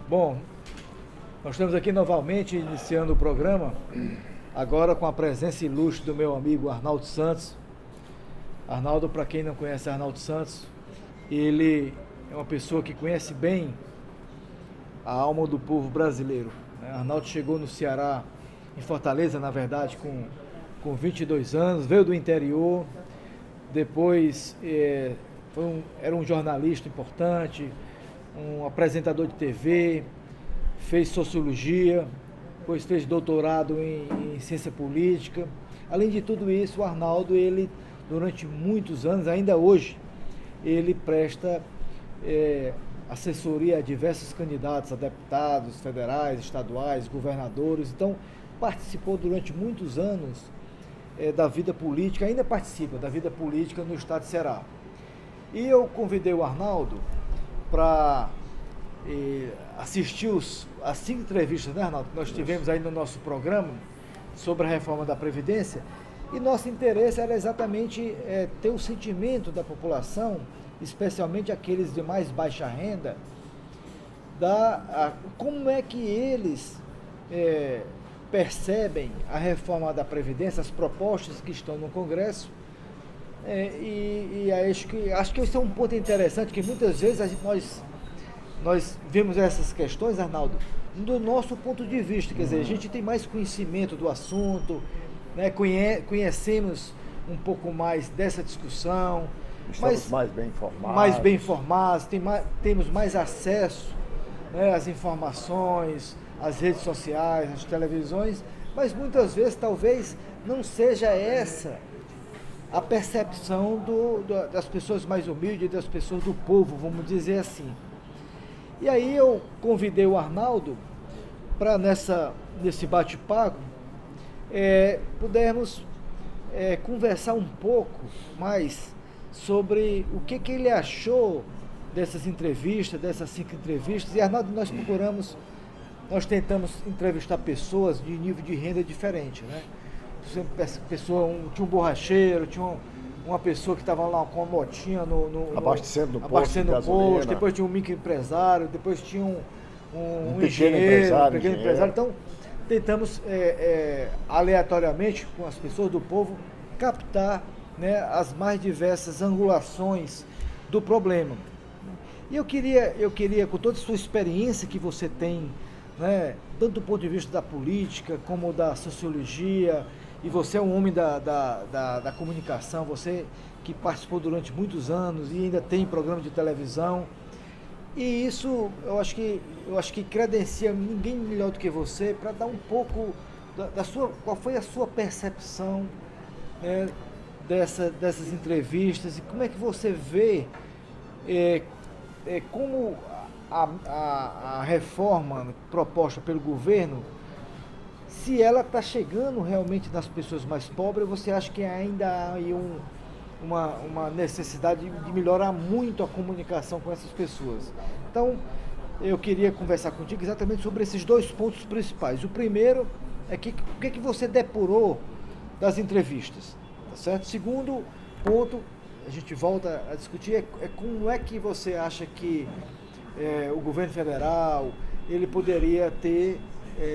Bom, nós estamos aqui novamente iniciando o programa, agora com a presença ilustre do meu amigo Arnaldo Santos. Arnaldo, para quem não conhece Arnaldo Santos, ele é uma pessoa que conhece bem a alma do povo brasileiro. Arnaldo chegou no Ceará, em Fortaleza, na verdade, com 22 anos, veio do interior, depois era um jornalista importante, um apresentador de TV, fez sociologia, depois fez doutorado em ciência política. Além de tudo isso, o Arnaldo, ele, durante muitos anos, ainda hoje, ele presta assessoria a diversos candidatos a deputados federais, estaduais, governadores. Então, participou durante muitos anos da vida política, ainda participa da vida política no estado de Ceará. E eu convidei o Arnaldo para assistir as 5 entrevistas, né, Arnaldo, que nós tivemos aí no nosso programa sobre a reforma da Previdência, e nosso interesse era exatamente ter o sentimento da população, especialmente aqueles de mais baixa renda, como é que eles percebem a reforma da Previdência, as propostas que estão no Congresso. Acho que esse é um ponto interessante, que muitas vezes nós vemos essas questões, Arnaldo, do nosso ponto de vista. Quer dizer, a gente tem mais conhecimento do assunto, né, conhecemos um pouco mais dessa discussão. Estamos mais bem informados. Mais bem informados, temos mais acesso, né, às informações, às redes sociais, às televisões, mas muitas vezes talvez não seja essa a percepção das pessoas mais humildes, das pessoas do povo, vamos dizer assim. E aí eu convidei o Arnaldo para nesse bate-papo pudermos conversar um pouco mais sobre o que ele achou dessas entrevistas, dessas 5 entrevistas. E, Arnaldo, nós tentamos entrevistar pessoas de nível de renda diferente, né? Tinha um borracheiro, tinha uma pessoa que estava lá com uma motinha abastecendo no posto, depois tinha um microempresário, depois tinha um pequeno engenheiro, empresário. Então, tentamos aleatoriamente, com as pessoas do povo, captar, né, as mais diversas angulações do problema. E eu queria, com toda a sua experiência que você tem, né, tanto do ponto de vista da política como da sociologia, e você é um homem da comunicação, você que participou durante muitos anos e ainda tem programa de televisão, e isso eu acho que credencia ninguém melhor do que você para dar um pouco qual foi a sua percepção, né, dessas entrevistas, e como é que você vê como a reforma proposta pelo governo, se ela está chegando realmente nas pessoas mais pobres, ou você acha que ainda há aí uma necessidade de melhorar muito a comunicação com essas pessoas? Então, eu queria conversar contigo exatamente sobre esses 2 pontos principais. O primeiro é o que você depurou das entrevistas, tá certo? Segundo ponto, a gente volta a discutir, como é que você acha que o governo federal ele poderia ter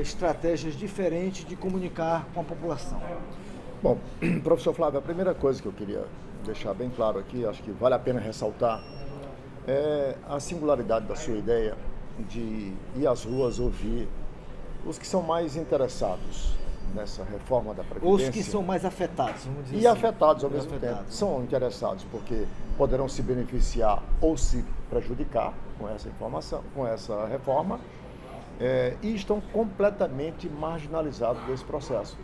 estratégias diferentes de comunicar com a população. Bom, professor Flávio, a primeira coisa que eu queria deixar bem claro aqui, acho que vale a pena ressaltar, é a singularidade da sua ideia de ir às ruas ouvir os que são mais interessados nessa reforma da Previdência. Os que são mais afetados, vamos dizer e assim. afetados ao mesmo tempo. São interessados porque poderão se beneficiar ou se prejudicar com essa informação, com essa reforma, e estão completamente marginalizados desse processo.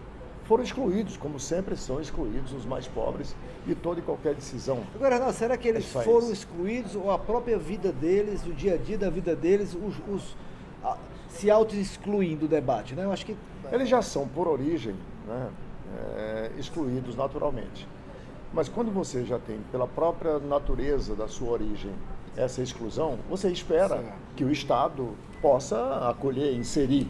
Foram excluídos, como sempre são excluídos os mais pobres de toda e qualquer decisão. Agora, não, será que eles foram excluídos, ou a própria vida deles, o dia a dia da vida deles, se auto-excluindo do debate, né? Eu acho que eles já são, por origem, né, excluídos naturalmente. Mas quando você já tem, pela própria natureza da sua origem, essa exclusão, você espera que o Estado possa acolher, inserir.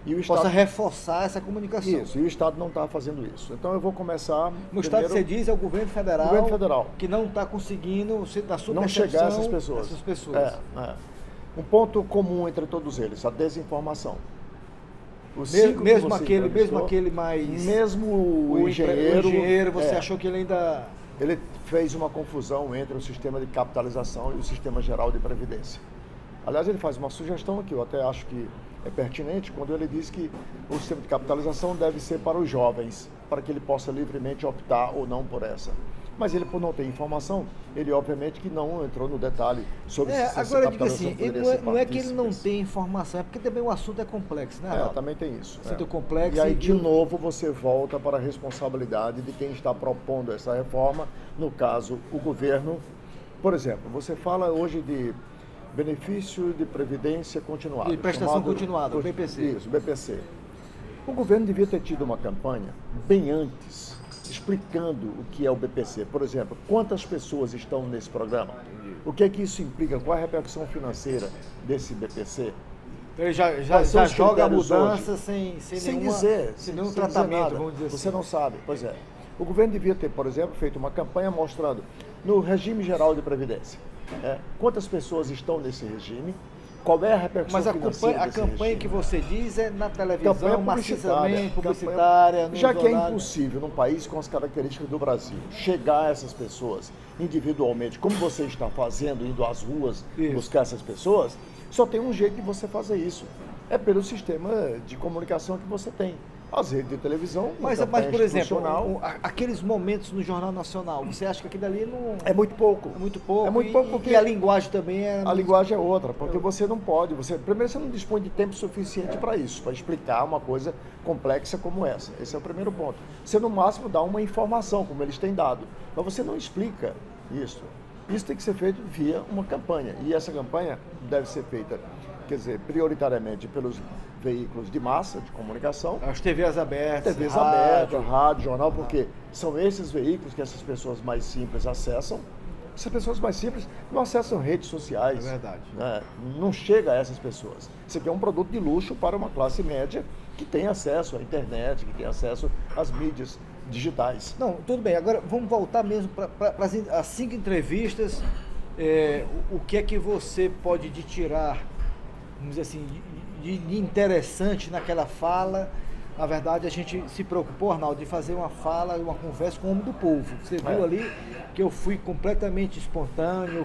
E o Estado possa reforçar essa comunicação. Isso, e o Estado não está fazendo isso. Então eu vou começar... No Estado você diz é o governo federal que não está conseguindo, da sua não chegar a essas pessoas. Um ponto comum entre todos eles, a desinformação. Mesmo aquele mais... Mesmo o engenheiro, você achou que ele ainda... Ele fez uma confusão entre o sistema de capitalização e o sistema geral de previdência. Aliás, ele faz uma sugestão que eu até acho que é pertinente, quando ele diz que o sistema de capitalização deve ser para os jovens, para que ele possa livremente optar ou não por essa. Mas ele, por não ter informação, ele obviamente que não entrou no detalhe sobre se essa agora, capitalização assim, poderia ser não é que ele não tem informação, é porque também o assunto é complexo, né? Também tem isso. Assunto complexo. E aí, de novo, você volta para a responsabilidade de quem está propondo essa reforma, no caso, o governo. Por exemplo, você fala hoje de benefício de previdência continuada. De prestação continuada, o BPC. Isso, o BPC. O governo devia ter tido uma campanha bem antes, explicando o que é o BPC. Por exemplo, quantas pessoas estão nesse programa? O que é que isso implica? Qual é a repercussão financeira desse BPC? Então ele já joga a mudança sem nenhum tratamento, vamos dizer assim. Você não sabe. Pois é. O governo devia ter, por exemplo, feito uma campanha mostrando no regime geral de previdência. Quantas pessoas estão nesse regime? Qual é a repercussão financeira Mas a campanha que você diz é na televisão, maciçamente, publicitária. Já que é impossível, num país com as características do Brasil, chegar a essas pessoas individualmente, como você está fazendo, indo às ruas buscar essas pessoas, só tem um jeito de você fazer isso. É pelo sistema de comunicação que você tem. As redes de televisão, mas por exemplo, aqueles momentos no Jornal Nacional, você acha que aquilo ali não... É muito pouco. É muito pouco. É muito pouco porque a linguagem também é... A linguagem é outra, porque você não pode... Primeiro, você não dispõe de tempo suficiente para isso, para explicar uma coisa complexa como essa. Esse é o primeiro ponto. Você, no máximo, dá uma informação, como eles têm dado, mas você não explica isso. Isso tem que ser feito via uma campanha, e essa campanha deve ser feita, quer dizer, prioritariamente pelos veículos de massa, de comunicação. As TVs abertas, rádio, jornal, porque são esses veículos que essas pessoas mais simples acessam. Essas pessoas mais simples não acessam redes sociais. É verdade. Né? Não chega a essas pessoas. Isso aqui é um produto de luxo para uma classe média que tem acesso à internet, que tem acesso às mídias digitais. Não, tudo bem. Agora vamos voltar mesmo para as 5 entrevistas. O que é que você pode tirar, vamos dizer assim, de interessante naquela fala? Na verdade, a gente se preocupou, Arnaldo, de fazer uma conversa com o homem do povo. Você viu ali que eu fui completamente espontâneo,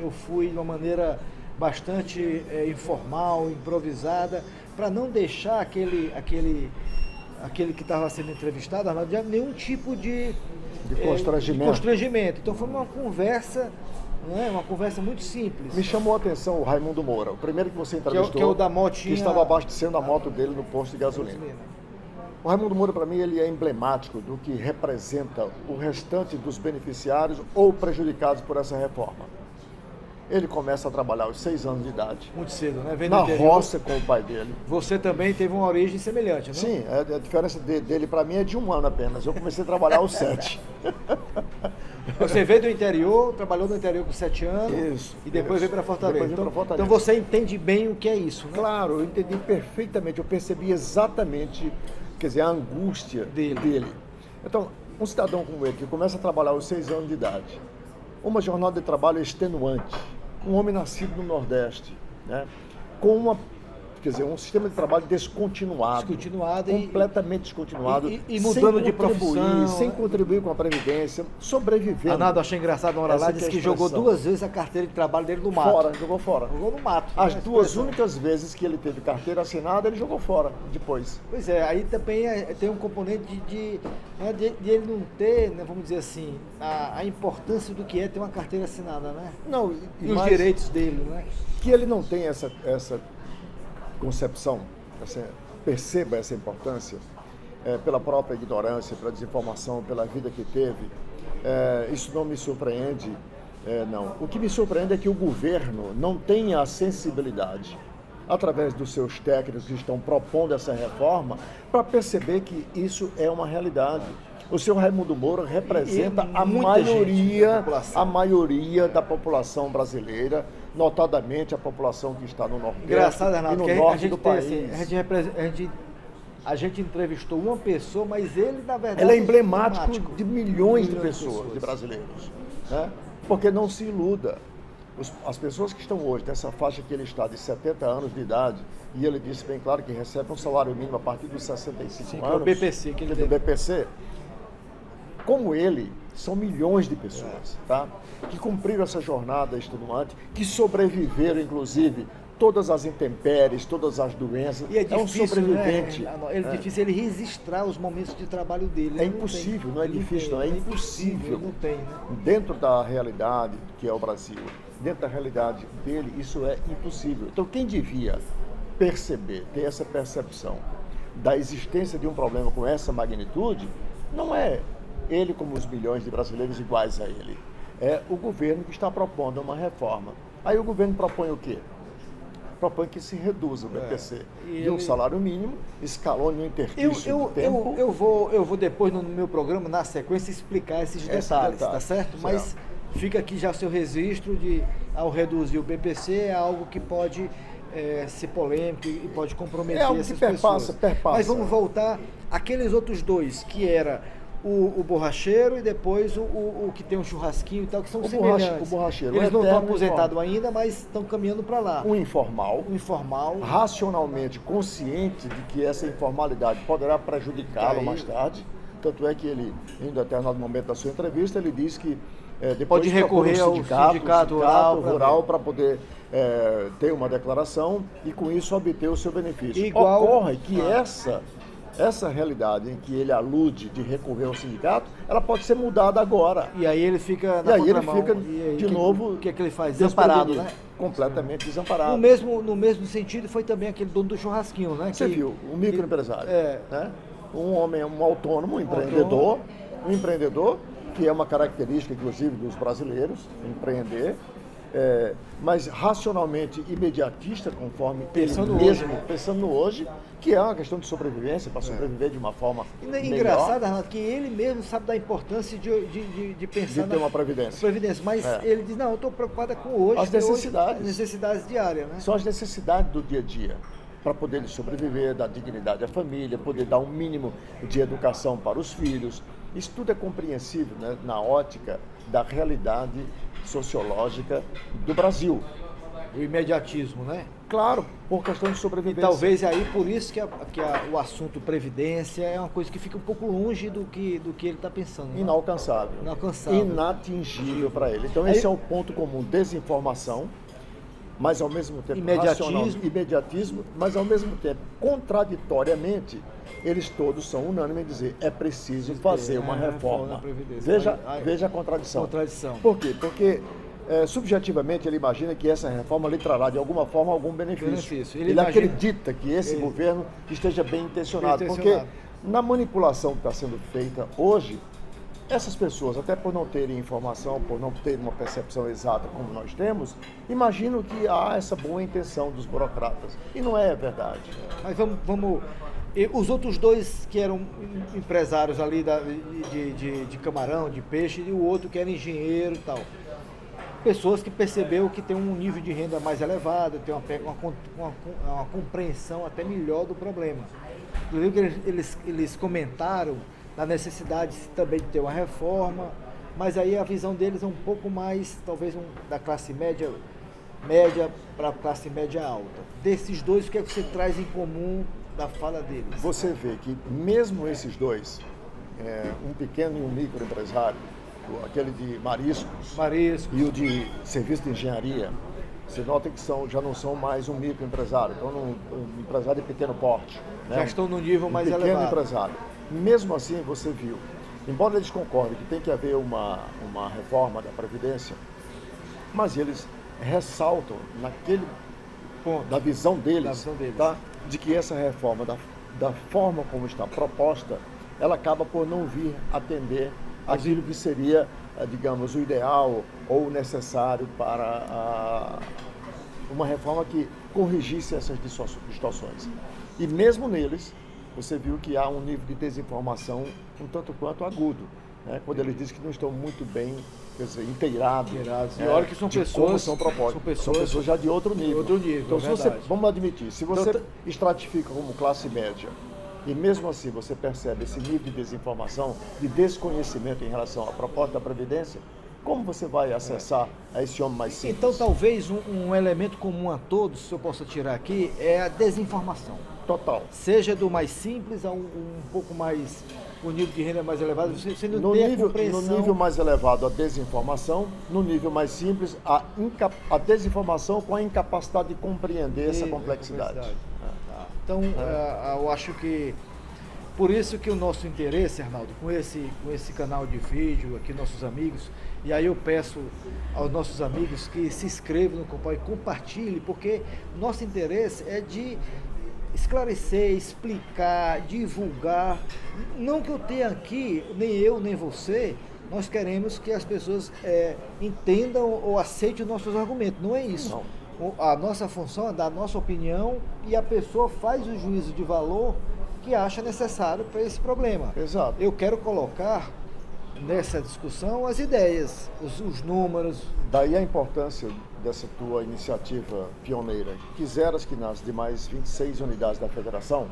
eu fui de uma maneira bastante informal, improvisada, para não deixar aquele que estava sendo entrevistado, Arnaldo, de nenhum tipo de constrangimento. Então foi uma conversa... Não é? Uma conversa muito simples. Me chamou a atenção o Raimundo Moura, o primeiro que você entrevistou, que é o da motinha, que estava abastecendo a moto dele no posto de gasolina. O Raimundo Moura, para mim, ele é emblemático do que representa o restante dos beneficiários ou prejudicados por essa reforma. Ele começa a trabalhar aos 6 anos de idade. Muito cedo, né? Na roça com o pai dele. Você também teve uma origem semelhante, né? Sim, a diferença dele para mim é de 1 ano apenas. Eu comecei a trabalhar aos 7. Você veio do interior, trabalhou no interior com 7 anos. Isso. E depois veio para Fortaleza. Então você entende bem o que é isso, né? Claro, eu entendi perfeitamente. Eu percebi exatamente, quer dizer, a angústia dele. Então, um cidadão como ele, que começa a trabalhar aos 6 anos de idade, uma jornada de trabalho extenuante, um homem nascido no Nordeste, né, com um sistema de trabalho descontinuado completamente descontinuado, e mudando de profissão, sem contribuir com a Previdência, sobrevivendo. Arnaldo, achei engraçado uma hora lá, disse que jogou 2 vezes a carteira de trabalho dele no mato. Jogou fora. Jogou no mato. As 2 únicas vezes que ele teve carteira assinada, ele jogou fora depois. Pois é, aí também tem um componente de ele não ter, né, vamos dizer assim, a importância do que é ter uma carteira assinada, né? Não, e os direitos dele, né? Que ele não tem essa concepção, perceba essa importância, pela própria ignorância, pela desinformação, pela vida que teve, isso não me surpreende, não. O que me surpreende é que o governo não tenha a sensibilidade, através dos seus técnicos que estão propondo essa reforma, para perceber que isso é uma realidade. O senhor Raimundo Moura representa a maioria da população brasileira, notadamente a população que está no Nordeste. Engraçado, Arnaldo, e no norte do país. A gente entrevistou uma pessoa, mas ele, na verdade... Ele é emblemático de milhões de pessoas, de brasileiros. Né? Porque não se iluda. as pessoas que estão hoje nessa faixa que ele está de 70 anos de idade, e ele disse bem claro que recebe um salário mínimo a partir dos 65 Sim, anos. que é o BPC que ele do tem. BPC, como ele, são milhões de pessoas, tá? Que cumpriram essa jornada extenuante, que sobreviveram, inclusive, todas as intempéries, todas as doenças. E é difícil, um sobrevivente. né? É difícil ele registrar os momentos de trabalho dele. É impossível, não é difícil, não, é impossível. Ele não tem, né? Dentro da realidade que é o Brasil, dentro da realidade dele, isso é impossível. Então, quem devia perceber, ter essa percepção da existência de um problema com essa magnitude, não é ele como os milhões de brasileiros iguais a ele. É o governo que está propondo uma reforma. Aí o governo propõe o quê? Propõe que se reduza o BPC de um salário mínimo, escalone um interstício de tempo. Eu vou depois no meu programa, na sequência, explicar esses detalhes, tá certo? Mas fica aqui já o seu registro de, ao reduzir o BPC, é algo que pode ser polêmico e pode comprometer essas pessoas. Perpassa. Mas vamos voltar àqueles outros dois, que era o borracheiro e depois o que tem um churrasquinho e tal, que são semelhantes. O borracheiro. Eles não estão aposentados ainda, mas estão caminhando para lá. Um informal, racionalmente consciente de que essa informalidade poderá prejudicá-lo mais tarde. Tanto é que ele, em determinado momento da sua entrevista, ele diz que depois pode recorrer ao sindicato rural para poder ter uma declaração e com isso obter o seu benefício. Ocorre que essa realidade em que ele alude de recorrer ao sindicato, ela pode ser mudada agora. E aí ele fica na contramão. De novo... O que é que ele faz? Desamparado, né? Completamente desamparado. No mesmo sentido, foi também aquele dono do churrasquinho, né? Você viu, o microempresário. Né? Um homem, um autônomo, um empreendedor, que é uma característica, inclusive, dos brasileiros, empreender, mas racionalmente imediatista, conforme pensando no hoje, que é uma questão de sobrevivência, para sobreviver de uma forma melhor. Engraçado, Arnaldo, que ele mesmo sabe da importância de pensar de ter uma previdência. Mas ele diz, não, eu estou preocupado com hoje. As necessidades. As necessidades diárias, né? São as necessidades do dia a dia, para poder sobreviver, dar dignidade à família, poder dar um mínimo de educação para os filhos. Isso tudo é compreensível, né, na ótica da realidade sociológica do Brasil. O imediatismo, né? Claro, por questão de sobrevivência. E talvez aí por isso que o assunto previdência é uma coisa que fica um pouco longe do que ele está pensando. Né? Inalcançável. Inatingível para ele. Então esse é o ponto comum, desinformação, mas ao mesmo tempo imediatismo, mas ao mesmo tempo, contraditoriamente, eles todos são unânimes em dizer é preciso fazer uma reforma. Veja a contradição. Por quê? Porque subjetivamente ele imagina que essa reforma lhe trará de alguma forma algum benefício. Ele acredita que esse governo esteja bem intencionado, porque na manipulação que está sendo feita hoje, essas pessoas, até por não terem informação, por não terem uma percepção exata como nós temos, imaginam que há essa boa intenção dos burocratas. E não é verdade. Mas vamos... Os outros dois que eram empresários ali de camarão, de peixe, e o outro que era engenheiro e tal. Pessoas que perceberam que tem um nível de renda mais elevado, tem uma compreensão até melhor do problema. Inclusive eles comentaram da necessidade também de ter uma reforma, mas aí a visão deles é um pouco mais, talvez, da classe média para a classe média alta. Desses dois, o que é que você traz em comum da fala deles? Você vê que mesmo esses dois, um pequeno e um microempresário, aquele de mariscos e o de serviço de engenharia, você nota que já não são mais um microempresário, então um empresário de pequeno porte. Né? Já estão no nível mais elevado. Pequeno empresário. Mesmo assim, você viu, embora eles concordem que tem que haver uma reforma da Previdência, mas eles ressaltam naquele ponto, da visão deles. Tá? De que essa reforma, da forma como está proposta, ela acaba por não vir atender aquilo que seria, digamos, o ideal ou necessário para uma reforma que corrigisse essas distorções. E mesmo neles, você viu que há um nível de desinformação um tanto quanto agudo, né? Quando eles dizem que não estão muito bem, quer dizer, inteirados. E olha que são pessoas, são pessoas já de outro nível. Então, vamos admitir, se você estratifica como classe média, e mesmo assim você percebe esse nível de desinformação, de desconhecimento em relação à proposta da Previdência, Como você vai acessar a esse homem mais simples? Então, talvez um elemento comum a todos, se eu possa tirar aqui, é a desinformação. Total. Seja do mais simples a um pouco mais, o nível de renda mais elevado, você não No tem a nível, compreensão. no nível mais elevado, a desinformação. No nível mais simples, a desinformação com a incapacidade de compreender essa complexidade. Então, eu acho que, por isso que o nosso interesse, Arnaldo, com esse canal de vídeo aqui, nossos amigos, e aí eu peço aos nossos amigos que se inscrevam no canal e compartilhem, porque nosso interesse é de esclarecer, explicar, divulgar. Não que eu tenha aqui, nem eu, nem você, nós queremos que as pessoas entendam ou aceitem os nossos argumentos. Não é isso. Não. A nossa função é dar a nossa opinião e a pessoa faz o juízo de valor que acha necessário para esse problema. Exato. Eu quero colocar nessa discussão as ideias, os números. Daí a importância dessa tua iniciativa pioneira. Quiseras que nas demais 26 unidades da federação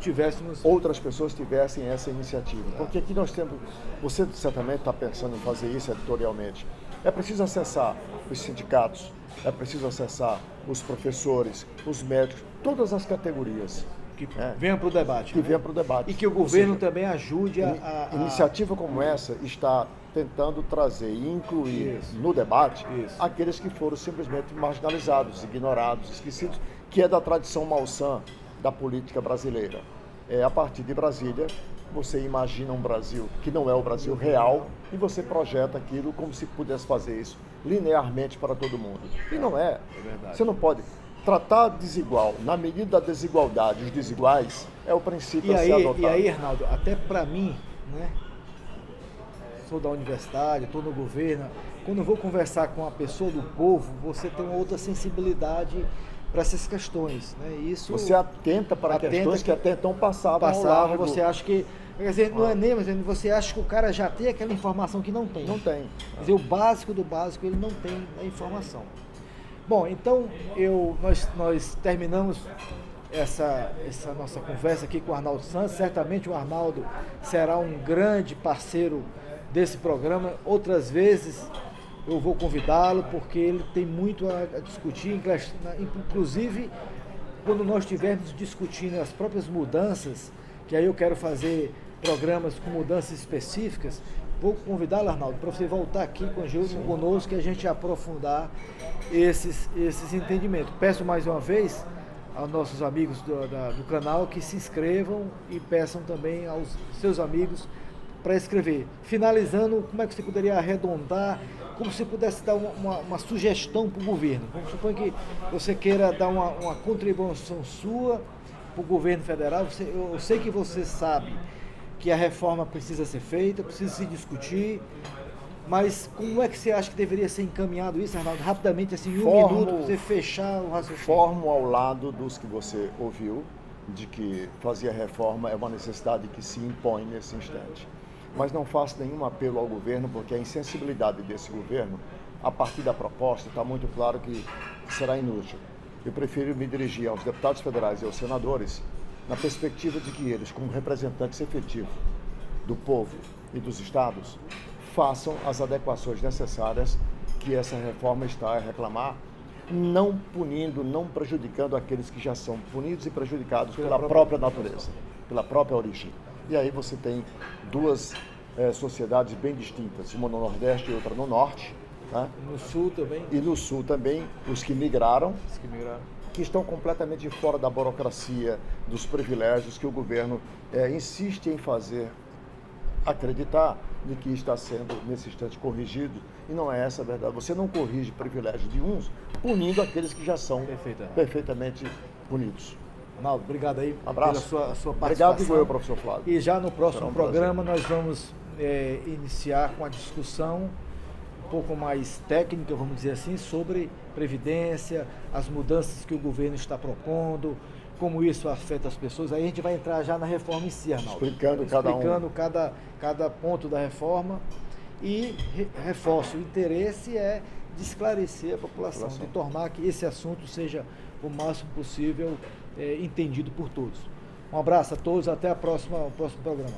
outras pessoas tivessem essa iniciativa. Porque aqui nós temos, você certamente está pensando em fazer isso editorialmente. É preciso acessar os sindicatos, é preciso acessar os professores, os médicos, todas as categorias. Que venham para o debate. Que venham para o debate. E que o governo também ajude Iniciativa como essa está tentando trazer e incluir no debate aqueles que foram simplesmente marginalizados, ignorados, esquecidos, que é da tradição malsã da política brasileira. A partir de Brasília, você imagina um Brasil que não é o Brasil real e você projeta aquilo como se pudesse fazer isso linearmente para todo mundo. E não é. Verdade. Você não pode tratar desigual na medida da desigualdade, os desiguais, é o princípio a ser adotado. E aí, Arnaldo, até para mim, né? Sou da universidade, estou no governo, quando eu vou conversar com a pessoa do povo, você tem uma outra sensibilidade para essas questões, né? Isso você atenta para questões que até então passavam ao largo. Você acha que, quer dizer, não é nem, mas você acha que o cara já tem aquela informação que não tem. Não tem. Quer dizer, o básico do básico, ele não tem a informação. Bom, então nós terminamos essa nossa conversa aqui com o Arnaldo Santos. Certamente o Arnaldo será um grande parceiro desse programa. Outras vezes eu vou convidá-lo, porque ele tem muito a discutir, inclusive quando nós estivermos discutindo as próprias mudanças, que aí eu quero fazer programas com mudanças específicas. Vou convidá-lo, Arnaldo, para você voltar aqui conosco e a gente aprofundar esses entendimentos. Peço mais uma vez aos nossos amigos do canal que se inscrevam e peçam também aos seus amigos para escrever. Finalizando, como é que você poderia arredondar, como se pudesse dar uma sugestão para o governo? Vamos supor que você queira dar uma contribuição sua para o governo federal. Eu sei que você sabe que a reforma precisa ser feita, precisa se discutir, mas como é que você acha que deveria ser encaminhado isso, Arnaldo? Rapidamente, assim, em um minuto, para você fechar o raciocínio. Formo ao lado dos que você ouviu, de que fazer a reforma é uma necessidade que se impõe nesse instante. Mas não faço nenhum apelo ao governo, porque a insensibilidade desse governo, a partir da proposta, está muito claro que será inútil. Eu prefiro me dirigir aos deputados federais e aos senadores na perspectiva de que eles, como representantes efetivos do povo e dos estados, façam as adequações necessárias que essa reforma está a reclamar, não punindo, não prejudicando aqueles que já são punidos e prejudicados pela própria natureza, pela própria origem. E aí você tem duas sociedades bem distintas, uma no Nordeste e outra no Norte. Né? No Sul também. E no Sul também, os que migraram, que estão completamente fora da burocracia, dos privilégios que o governo insiste em fazer acreditar de que está sendo, nesse instante, corrigido. E não é essa a verdade. Você não corrige privilégio de uns, punindo aqueles que já são perfeitamente punidos. Arnaldo, obrigado aí pela sua participação. Obrigado, igual eu, professor Flávio. E já no próximo programa nós vamos iniciar com a discussão um pouco mais técnica, vamos dizer assim, sobre Previdência, as mudanças que o governo está propondo, como isso afeta as pessoas. Aí a gente vai entrar já na reforma em si, Arnaldo. Explicando cada ponto da reforma. E reforço, o interesse é de esclarecer a população, de tornar que esse assunto seja o máximo possível entendido por todos. Um abraço a todos, até o próximo programa.